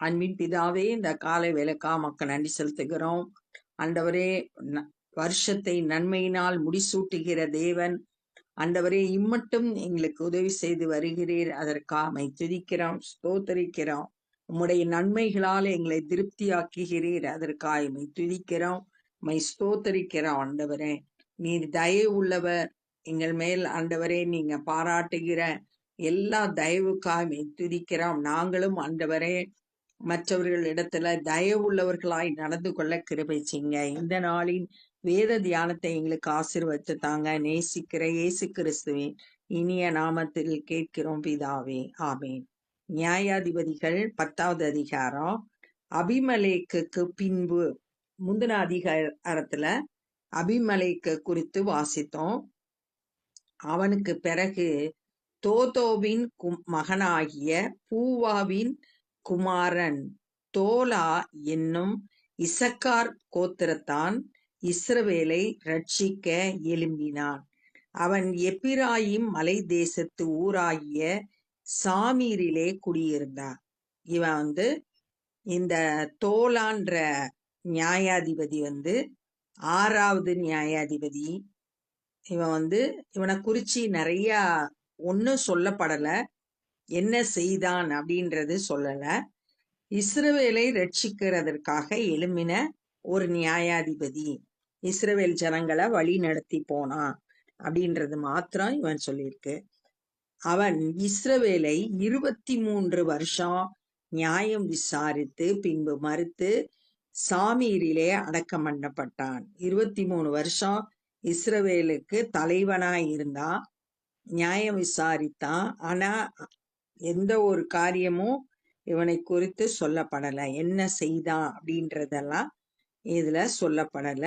அன்பின் பிதாவே, இந்த காலை வேலைக்கா மக்கள் நன்றி செலுத்துகிறோம். ஆண்டவரே, வருஷத்தை நன்மையினால் முடிசூட்டுகிற தேவன். ஆண்டவரே, இம்மட்டும் எங்களுக்கு உதவி செய்து வருகிறீர். அதற்காக மை துதிக்கிறோம், ஸ்தோத்தரிக்கிறோம். உம்முடைய நன்மைகளால் எங்களை திருப்தியாக்குகிறீர். அதற்காக மை துதிக்கிறோம், மை ஸ்தோத்தரிக்கிறோம். ஆண்டவரே, நீர் தயவு உள்ளவர் எங்கள் மேல். ஆண்டவரே, நீங்க பாராட்டுகிற எல்லா தயவுக்காக மை துதிக்கிறோம். நாங்களும் ஆண்டவரே மற்றவர்கள் இடத்துல தயவுள்ளவர்களாய் நடந்து கொள்ள கிருபை செய்யுங்க. இந்த நாளின் வேத தியானத்தை எங்களுக்கு ஆசீர்வதித்து தாங்க. நேசிக்கிற இயேசு கிறிஸ்துவின் இனிய நாமத்தில் கேட்கிறோம் பிதாவே, ஆமேன். நியாயாதிபதிகள் 10வது அதிகாரம். அபிமலேக்குக்கு பின்பு. முந்தின அதிகாரத்துல அபிமலேக்கு குறித்து வாசித்தோம். அவனுக்கு பிறகு தோதோவின் மகனாகிய பூவாவின் குமாரன் தோலா என்னும் இசக்கார் கோத்திரத்தான் இஸ்ரவேலை ரட்சிக்க எழும்பினான். அவன் எப்பிராயிம் மலை தேசத்து ஊராகிய சாமீரிலே குடியிருந்தான். இவன் இந்த தோலான்ற நியாயாதிபதி 6வது நியாயாதிபதி. இவன் இவனை குறிச்சு நிறைய ஒன்னும் சொல்லப்படல, என்ன செய்தான் அப்படின்றது சொல்லல. இஸ்ரவேலை ரட்சிக்கிறதற்காக எழும்பின ஒரு நியாயாதிபதி, இஸ்ரவேல் ஜனங்களை வழி நடத்தி போனான் அப்படின்றது மாத்திரம் இவன் சொல்லியிருக்கு. அவன் இஸ்ரவேலை 23 வருஷம் நியாயம் விசாரித்து பின்பு மறுத்து சாமீரிலே அடக்கம் பண்ணப்பட்டான். 23 வருஷம் இஸ்ரவேலுக்கு தலைவனாய் இருந்தான், நியாயம் விசாரித்தான். ஆனா எந்த ஒரு காரியமும் இவனை குறித்து சொல்லப்படல, என்ன செய்தான் அப்படின்றதெல்லாம் இதுல சொல்லப்படல.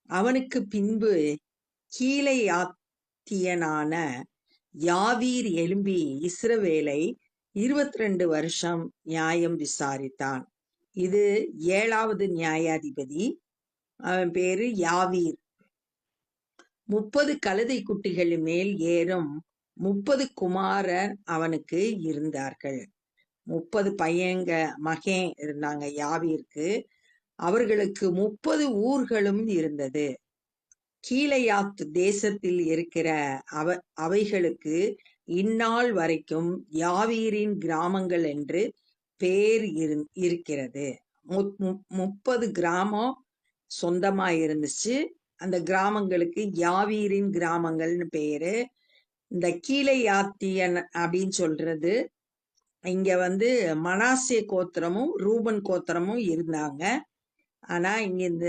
அவனுக்கு பின்பு கீலேயாத்தியனான யாவீர் எழும்பி இஸ்ரவேலை 22 வருஷம் நியாயம் விசாரித்தான். இது 7வது நியாயாதிபதி. அவன் பேரு யாவீர். 30 கழுதை குட்டிகள் மேல் ஏறும் 30 குமாரர் அவனுக்கு இருந்தார்கள். 30 மகன் இருந்தாங்க யாவீருக்கு. அவர்களுக்கு 30 ஊர்களும் இருந்தது. கீலேயாத் தேசத்தில் இருக்கிற அவைகளுக்கு இந்நாள் வரைக்கும் யாவீரின் கிராமங்கள் என்று பேர் இருக்கிறது. 30 கிராமம் சொந்தமா இருந்துச்சு. அந்த கிராமங்களுக்கு யாவீரின் கிராமங்கள்னு பேரு. இந்த கீலேயாத்தியன் அப்படின்னு சொல்றது, இங்க மனாசே கோத்திரமும் ரூபன் கோத்திரமும் இருந்தாங்க. ஆனா இங்க இந்த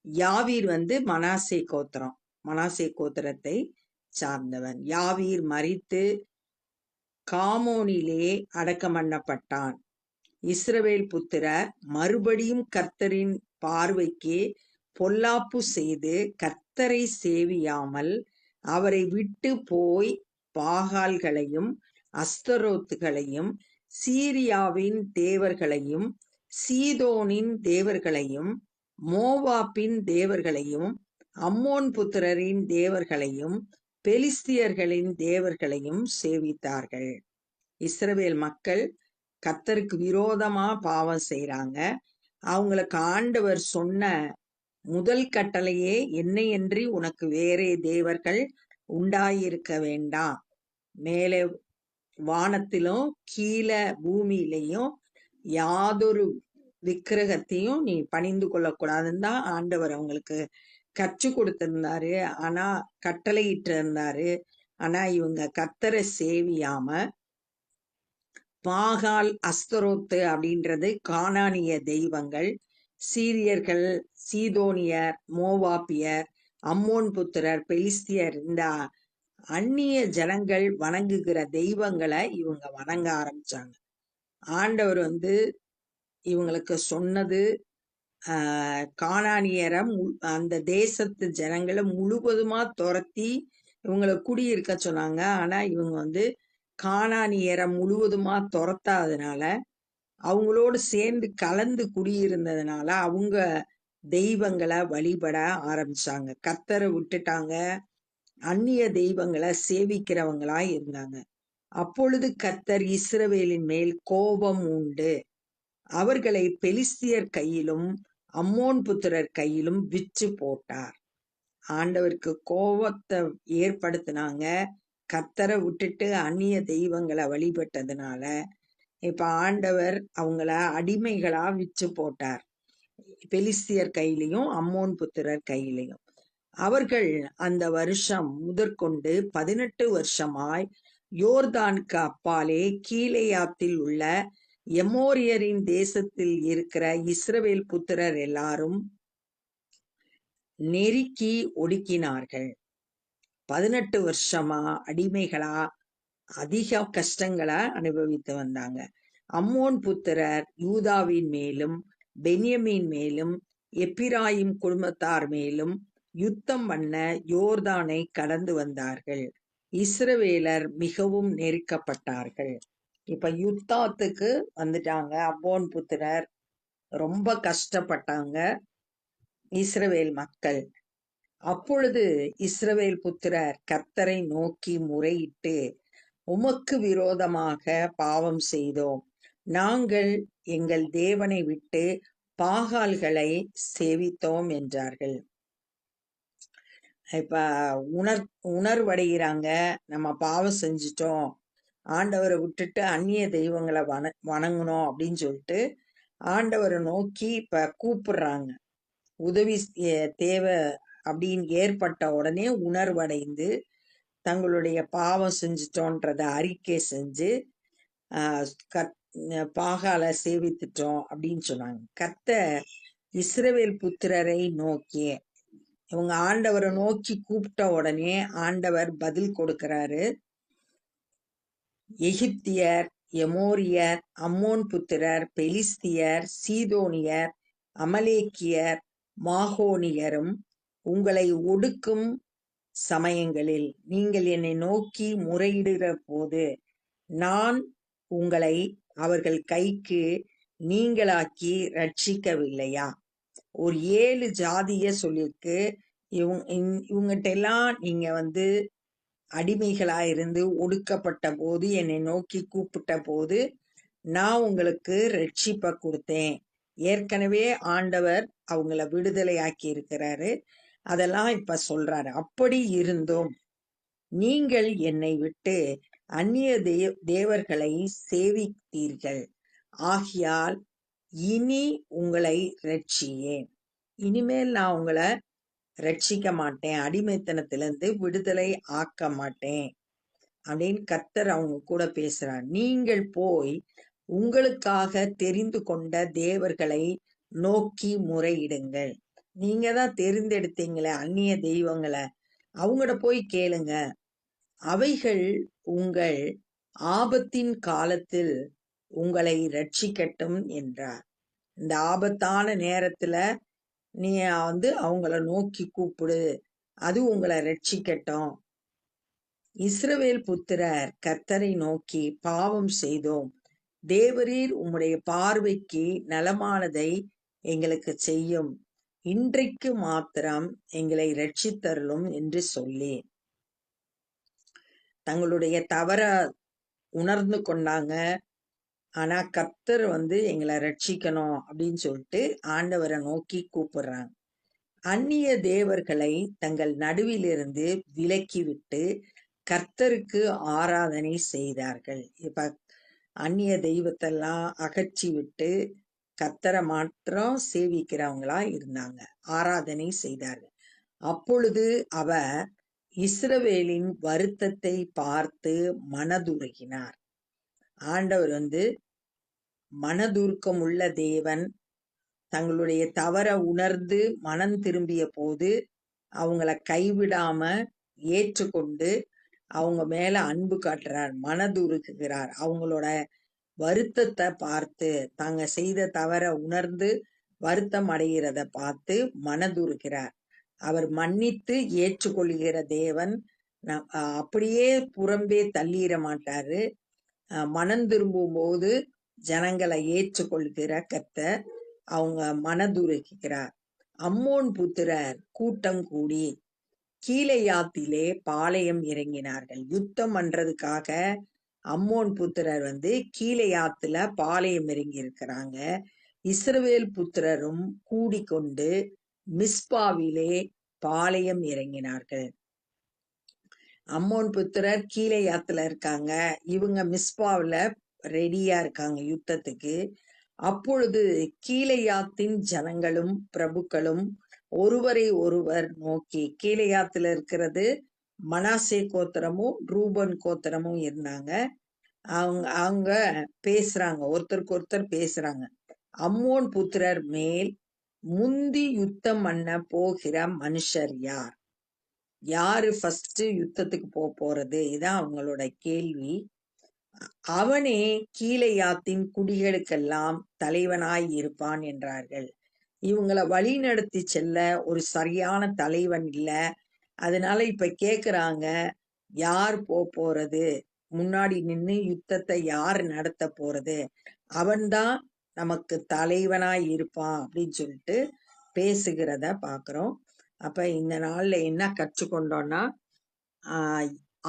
யாவீர் மனாசே கோத்திரத்தை சார்ந்தவன். யாவீர் மரித்து காமோனிலே அடக்கம் பண்ணப்பட்டான். இஸ்ரவேல் புத்திரர் மறுபடியும் கர்த்தரின் பார்வைக்கு பொல்லாப்பு செய்து கர்த்தரை சேவியாமல் அவரை விட்டு போய் பாகால்களையும் அஸ்தரோத்துகளையும் சீரியாவின் தேவர்களையும் சீதோனின் தேவர்களையும் மோவாப்பின் தேவர்களையும் அம்மோன் புத்திரரின் தேவர்களையும் பெலிஸ்தியர்களின் தேவர்களையும் சேவித்தார்கள். இஸ்ரவேல் மக்கள் கர்த்தருக்கு விரோதமா பாவம் செய்றாங்க. அவங்களுக்கு ஆண்டவர் சொன்ன முதல் கட்டளையே, என்னையன்றி உனக்கு வேறே தேவர்கள் உண்டாயிருக்க வேண்டாம், மேலே வானத்திலும் கீழே பூமியிலையும் யாதொரு விக்கிரகத்தையும் நீ பணிந்து கொள்ளக்கூடாதுன்னு தான் ஆண்டவர் அவங்களுக்கு கற்றுக் கொடுத்திருந்தாரு. ஆனா கட்டளையிட்டு இருந்தாரு. ஆனா இவங்க கர்த்தரை சேவியாம பாகால் அஸ்தரோத்து அப்படின்றது கானானிய தெய்வங்கள், சீரியர்கள், சீதோனியர், மோவாப்பியர், அம்மோன் புத்திரர், பெலிஸ்தியர், இந்த அந்நிய ஜனங்கள் வணங்குகிற தெய்வங்களை இவங்க வணங்க ஆரம்பிச்சாங்க. ஆண்டவர் இவங்களுக்கு சொன்னது, கானானியரை அந்த தேசத்து ஜனங்களை முழுவதுமா துரத்தி இவங்களை குடியிருக்க சொன்னாங்க. ஆனா இவங்க கானானியரை முழுவதுமா துரத்தாதனால, அவங்களோடு சேர்ந்து கலந்து குடியிருந்ததுனால அவங்க தெய்வங்களை வழிபட ஆரம்பிச்சாங்க. கர்த்தரை விட்டுட்டாங்க, அந்நிய தெய்வங்களை சேவிக்கிறவங்களா இருந்தாங்க. அப்பொழுது கர்த்தர் இஸ்ரவேலின் மேல் கோபம் உண்டு. அவர்களை பெலிஸ்தியர் கையிலும் அம்மோன் புத்திரர் கையிலும் விற்று போட்டார். ஆண்டவருக்கு கோபத்தை ஏற்படுத்தினாங்க. கர்த்தரை விட்டுட்டு அந்நிய தெய்வங்களை வழிபட்டதுனால இப்ப ஆண்டவர் அவங்கள அடிமைகளா விற்று போட்டார். பெலிஸ்தியர் கையிலையும் அம்மோன் புத்திரர் கையிலையும். அவர்கள் அந்த வருஷம் முதற்கொண்டு 18 வருஷமாய் யோர்தானுக்கு அப்பாலே கீலேயாத்தில் உள்ள எமோரியரின் தேசத்தில் இருக்கிற இஸ்ரவேல் புத்திரர் எல்லாரும் நெருக்கி ஒடுக்கினார்கள். 18 வருஷமா அடிமைகளா அதிக கஷ்டங்களை அனுபவித்து வந்தாங்க. அம்மோன் புத்திரர் யூதாவின் மேலும் பென்யமீன் மேலும் எப்பிராயிம் குடும்பத்தார் மேலும் யுத்தம் பண்ண யோர்தானை கடந்து வந்தார்கள். இஸ்ரவேலர் மிகவும் நெருக்கப்பட்டார்கள். இப்ப யுத்தத்துக்கு வந்துட்டாங்க. அம்மோன் புத்திரர் ரொம்ப கஷ்டப்பட்டாங்க இஸ்ரவேல் மக்கள். அப்பொழுது இஸ்ரவேல் புத்திரர் கர்த்தரை நோக்கி முறையிட்டு, உமக்கு விரோதமாக பாவம் செய்தோம். நாங்கள் எங்கள் தேவனை விட்டு பாகால்களை சேவித்தோம் என்றார்கள். இப்ப உணர்வடைகிறாங்க, நம்ம பாவம் செஞ்சிட்டோம், ஆண்டவரை விட்டுட்டு அந்நிய தெய்வங்களை வணங்கணும் அப்படின்னு சொல்லிட்டு ஆண்டவரை நோக்கி இப்ப கூப்பிடுறாங்க. உதவி தேவை அப்படின்னு ஏற்பட்ட உடனே உணர்வடைந்து தங்களுடைய பாவம் செஞ்சிட்டோன்றத அறிக்கை செஞ்சு பாகால சேவித்துட்டோம் அப்படின்னு சொன்னாங்க. கர்த்தர் இஸ்ரவேல் புத்திரரை நோக்கி, இவங்க ஆண்டவரை நோக்கி கூப்பிட்ட உடனே ஆண்டவர் பதில் கொடுக்கிறாரு. எகிப்தியர், எமோரியர், அம்மோன் புத்திரர், பெலிஸ்தியர், சீதோனியர், அமலேக்கியர், மாகோனியரும் உங்களை ஒடுக்கும் சமயங்களில் நீங்கள் என்னை நோக்கி முறையிடுகிற போது நான் உங்களை அவர்கள் கைக்கு நீங்களாக்கி ரட்சிக்கவில்லையா? ஒரு 7 ஜாதிய சொல்லிருக்கு. இவங்கிட்ட எல்லாம் நீங்க அடிமைகளா இருந்து ஒடுக்கப்பட்ட போது என்னை நோக்கி கூப்பிட்ட போது நான் உங்களுக்கு ரட்சிப்பை கொடுத்தேன். ஏற்கனவே ஆண்டவர் அவங்கள விடுதலை ஆக்கி இருக்கிறாரு. அதெல்லாம் இப்ப சொல்றாரு. அப்படி இருந்தும் நீங்கள் என்னை விட்டு அந்நிய தேவர்களை சேவித்தீர்கள். ஆகையால் இனி உங்களை ரட்சியேன். இனிமேல் நான் உங்களை ரட்சிக்க மாட்டேன், அடிமைத்தனத்திலிருந்து விடுதலை ஆக்க மாட்டேன் அப்படின்னு கர்த்தர் அவங்க கூட பேசுறார். நீங்கள் போய் உங்களுக்காக தெரிந்து கொண்ட தேவர்களை நோக்கி முறையிடுங்கள். நீங்க தான் தெரிந்தெடுத்தீங்களே அந்நிய தெய்வங்களை, அவங்கட போய் கேளுங்க. அவைகள் உங்கள் ஆபத்தின் காலத்தில் உங்களை ரட்சிக்கட்டும் என்றார். இந்த ஆபத்தான நேரத்துல நீ அவங்கள நோக்கி கூப்பிடு, அது உங்களை ரட்சிக்கட்டும். இஸ்ரவேல் புத்திரர் கர்த்தரை நோக்கி பாவம் செய்தோம், தேவரீர் உம்முடைய பார்வைக்கு நலமானதை எங்களுக்கு செய்யும், இன்றைக்கு மாத்திரம் எங்களை ரட்சித்தருளும் என்று சொல்லி தங்களுடைய தவற உணர்ந்து கொண்டாங்க. ஆனா கர்த்தர் எங்களை ரட்சிக்கணும் அப்படின்னு சொல்லிட்டு ஆண்டவரை நோக்கி கூப்பிடுறாங்க. அந்நிய தேவர்களை தங்கள் நடுவிலிருந்து விலக்கி விட்டு கர்த்தருக்கு ஆராதனை செய்தார்கள். இப்ப அந்நிய தெய்வத்தெல்லாம் அகற்றி விட்டு கர்த்தரை மாத்திரம் சேவிக்கிறவங்களா இருந்தாங்க, ஆராதனை செய்தார்கள். அப்பொழுது அவர் இஸ்ரவேலின் வருத்தத்தை பார்த்து மனதுருகினார். ஆண்டவர் மனதுருக்கம் உள்ள தேவன். தங்களுடைய தவற உணர்ந்து மனம் திரும்பிய போது அவங்கள கைவிடாம ஏற்றுக்கொண்டு அவங்க மேல அன்பு காட்டுறார், மனதுருக்குகிறார். அவங்களோட வருத்தத்தை பார்த்து, தாங்க செய்த தவற உணர்ந்து வருத்தம் அடைகிறத பார்த்து மனதுருக்கிறார். அவர் மன்னித்து ஏற்றுக்கொள்கிற தேவன். அப்படியே புறம்பே தள்ளிட மாட்டாரு. மனம் திரும்பும் போது ஜனங்களை ஏற்றுக்கொள்கிற கர்த்தர் அவங்க மனதுருக்கிறார். அம்மோன் புத்திரர் கூட்டம் கூடி கீலேயாத்திலே பாளையம் இறங்கினார்கள். யுத்தம் பண்றதுக்காக அம்மோன் புத்திரர் கீலேயாத்துல பாளையம் இறங்கி இருக்கிறாங்க. இஸ்ரவேல் புத்திரரும் கூடிக்கொண்டு மிஸ்பாவிலே பாளையம் இறங்கினார்கள். அம்மோன் புத்திரர் கீலேயாத்துல இருக்காங்க, இவங்க மிஸ்பாவில ரெடியா இருக்காங்க யுத்தத்துக்கு. அப்பொழுது கீலேயாத்தின் ஜனங்களும் பிரபுக்களும் ஒருவரை ஒருவர் நோக்கி, கீலேயாத்துல இருக்கிறது மனாசே கோத்திரமும் ரூபன் கோத்திரமும் இருந்தாங்க. அவங்க அவங்க பேசுறாங்க, ஒருத்தருக்கு ஒருத்தர் பேசுறாங்க. அம்மோன் புத்திரர் மேல் முந்தி யுத்தம் பண்ண போகிற மனுஷர் யார்? யாரு ஃபர்ஸ்ட் யுத்தத்துக்கு போறது? இதான் அவங்களோட கேள்வி. அவனே கீலேயாத்தின் குடிகளுக்கெல்லாம் தலைவனாய் இருப்பான் என்றார்கள். இவங்களை வழி நடத்தி செல்ல ஒரு சரியான தலைவன் இல்ல. அதனால இப்ப கேக்குறாங்க, யார் போறது? முன்னாடி நின்னு யுத்தத்தை யார் நடத்த போறது? அவன்தான் நமக்கு தலைவனாய் இருப்பான் அப்படின்னு சொல்லிட்டு பேசுகிறத பாக்குறோம். அப்ப இந்த நாள்ல என்ன கற்றுக்கொண்டோம்னா, ஆஹ்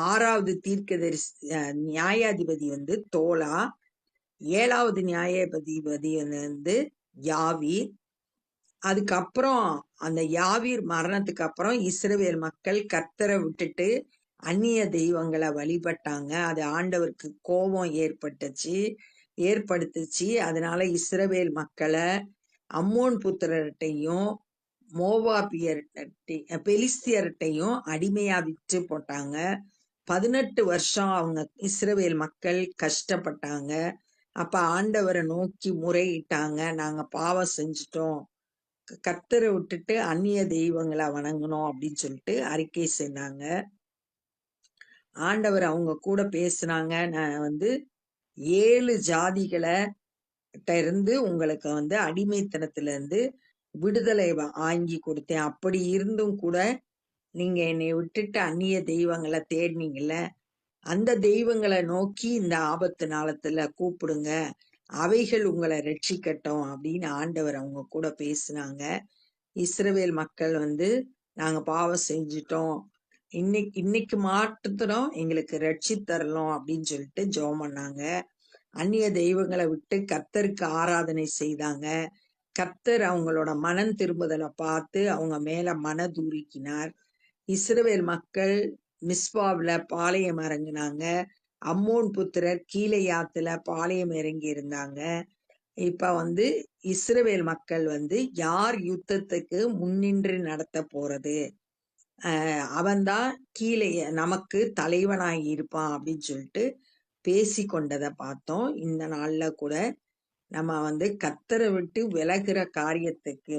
6வது தீர்க்கதரிசி நியாயாதிபதி தோலா, 7வது நியாயாதிபதி யாவீர். அதுக்கப்புறம் அந்த யாவீர் மரணத்துக்கு அப்புறம் இஸ்ரவேல் மக்கள் கர்த்தரை விட்டுட்டு அந்நிய தெய்வங்களை வழிபட்டாங்க. அது ஆண்டவருக்கு கோபம் ஏற்படுத்துச்சு. அதனால இஸ்ரவேல் மக்களை அம்மோன் புத்திரர்கிட்டையும் பெலிஸ்தியர்கிட்டையும் அடிமையா விற்று போட்டாங்க. 18 வருஷம் அவங்க இஸ்ரவேல் மக்கள் கஷ்டப்பட்டாங்க. அப்ப ஆண்டவரை நோக்கி முறையிட்டாங்க, நாங்க பாவம் செஞ்சுட்டோம், கர்த்தரை விட்டுட்டு அந்நிய தெய்வங்களை வணங்கணும் அப்படின்னு சொல்லிட்டு அறிக்கை செய்தாங்க. ஆண்டவர் அவங்க கூட பேசுனாங்க, நான் 7 ஜாதிகளை இருந்து உங்களுக்கு அடிமைத்தனத்துல இருந்து விடுதலை வாங்கி கொடுத்தேன். அப்படி இருந்தும் கூட நீங்க என்னை விட்டுட்டு அந்நிய தெய்வங்களை தேடினீங்கல்ல, அந்த தெய்வங்களை நோக்கி இந்த ஆபத்து நாளத்துல கூப்பிடுங்க, அவைகள் உங்களை ரட்சிக்கட்டும் அப்படின்னு ஆண்டவர் அவங்க கூட பேசினாங்க. இஸ்ரவேல் மக்கள் நாங்க பாவம் செஞ்சிட்டோம், இன்னைக்கு மாட்டுத்தோம் எங்களுக்கு ரட்சி தரலாம் அப்படின்னு சொல்லிட்டு ஜெபம் பண்ணாங்க. அந்நிய தெய்வங்களை விட்டு கர்த்தருக்கு ஆராதனை செய்தாங்க. கர்த்தர் அவங்களோட மனம் திரும்புதலை பார்த்து அவங்க மேல மனதுருக்கினார். இஸ்ரவேல் மக்கள் மிஸ்பாவில பாளையம் இறங்கினாங்க. அம்மோன் புத்திரர் கீலேயாத்துல பாளையம் இறங்கி இருந்தாங்க. இப்ப இஸ்ரவேல் மக்கள் யார் யுத்தத்துக்கு முன்னின்று நடத்த போறது, அவன்தான் கீழே நமக்கு தலைவனாகி இருப்பான் அப்படின்னு சொல்லிட்டு பேசி கொண்டதை பார்த்தோம். இந்த நாள்ல கூட நம்ம கர்த்தரை விட்டு விலகுற காரியத்துக்கு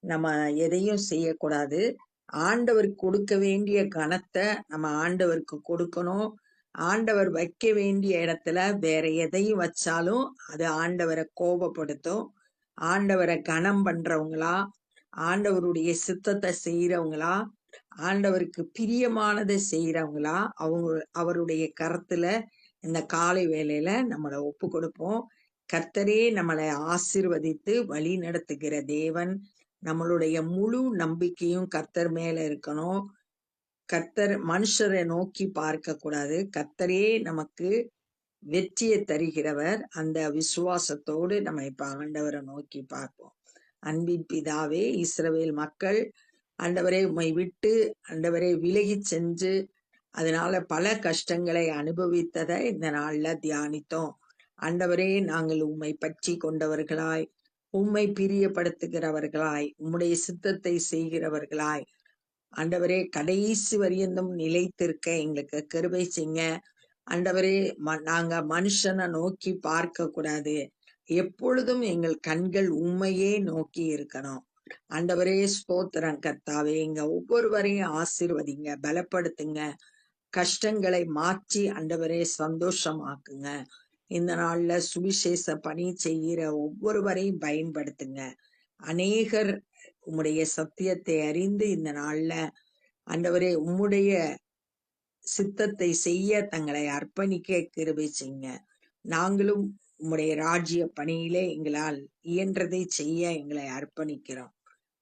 நம்ம எதையும் செய்யக்கூடாது. ஆண்டவருக்கு கொடுக்க வேண்டிய கனத்தை நம்ம ஆண்டவருக்கு கொடுக்கணும். ஆண்டவர் வைக்க வேண்டிய இடத்துல வேற எதையும் வச்சாலும் அது ஆண்டவரை கோபப்படுத்தும். ஆண்டவரை கனம் பண்றவங்களா, ஆண்டவருடைய சித்தத்தை செய்யறவங்களா, ஆண்டவருக்கு பிரியமானதை செய்யறவங்களா அவருடைய கரத்துல இந்த காலை வேளையில நம்மளை ஒப்பு கொடுப்போம். கர்த்தரே நம்மளை ஆசீர்வதித்து வழி நடத்துகிற தேவன். நம்மளுடைய முழு நம்பிக்கையும் கர்த்தர் மேல இருக்கணும். கர்த்தர் மனுஷரை நோக்கி பார்க்க கூடாது. கர்த்தரே நமக்கு வெற்றியை தருகிறவர். அந்த விசுவாசத்தோடு நம்ம இப்ப ஆண்டவரை நோக்கி பார்ப்போம். அன்பின் பிதாவே, இஸ்ரவேல் மக்கள் ஆண்டவரை உம்மை விட்டு ஆண்டவரை விலகி சென்று அதனால பல கஷ்டங்களை அனுபவித்ததை இந்த நாள்ல தியானித்தோம். ஆண்டவரே, நாங்கள் உம்மை பற்றி கொண்டவர்களாய், உம்மை பிரியப்படுத்துகிறவர்களாய், உம்முடைய சித்தத்தை செய்கிறவர்களாய் ஆண்டவரே கடைசி வரியந்தும் நிலைத்திருக்க எங்களுக்கு கிருபை செய்யுங்க. ஆண்டவரே, நாங்க மனுஷனை நோக்கி பார்க்க கூடாது. எப்பொழுதும் எங்கள் கண்கள் உண்மையே நோக்கி இருக்கணும். ஆண்டவரே ஸ்தோத்திரம் கர்த்தாவே, எங்க ஒவ்வொருவரையும் ஆசீர்வதிங்க, பலப்படுத்துங்க, கஷ்டங்களை மாற்றி ஆண்டவரே சந்தோஷமாக்குங்க. இந்த நாள்ல சுவிசேஷ பணி செய்கிற ஒவ்வொருவரையும் பயன்படுத்துங்க. அநேகர் உம்முடைய சத்தியத்தை அறிந்து இந்த நாள்ல ஆண்டவரே உம்முடைய சித்தத்தை செய்ய தங்களை அர்ப்பணிக்க கிருபை செய்யுங்க. நாங்களும் உம்முடைய ராஜ்ய பணியிலே எங்களால் இயன்றதை செய்ய எங்களை அர்ப்பணிக்கிறோம்.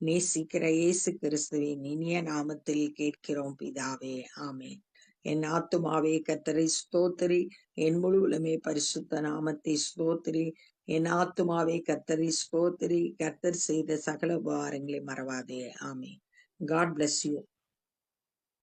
நேசிக்கிற இயேசு கிறிஸ்துவின் இனிய நாமத்தில் கேட்கிறோம் பிதாவே, ஆமென். என் ஆத்துமாவே கர்த்தரை ஸ்தோத்திரி, என் முழு உலமே பரிசுத்த நாமத்தை ஸ்தோத்திரி. என் ஆத்துமாவே கர்த்தரை ஸ்தோத்திரி, கர்த்தர் செய்த சகல உபகாரங்களை மறவாதே. ஆமென். God bless you.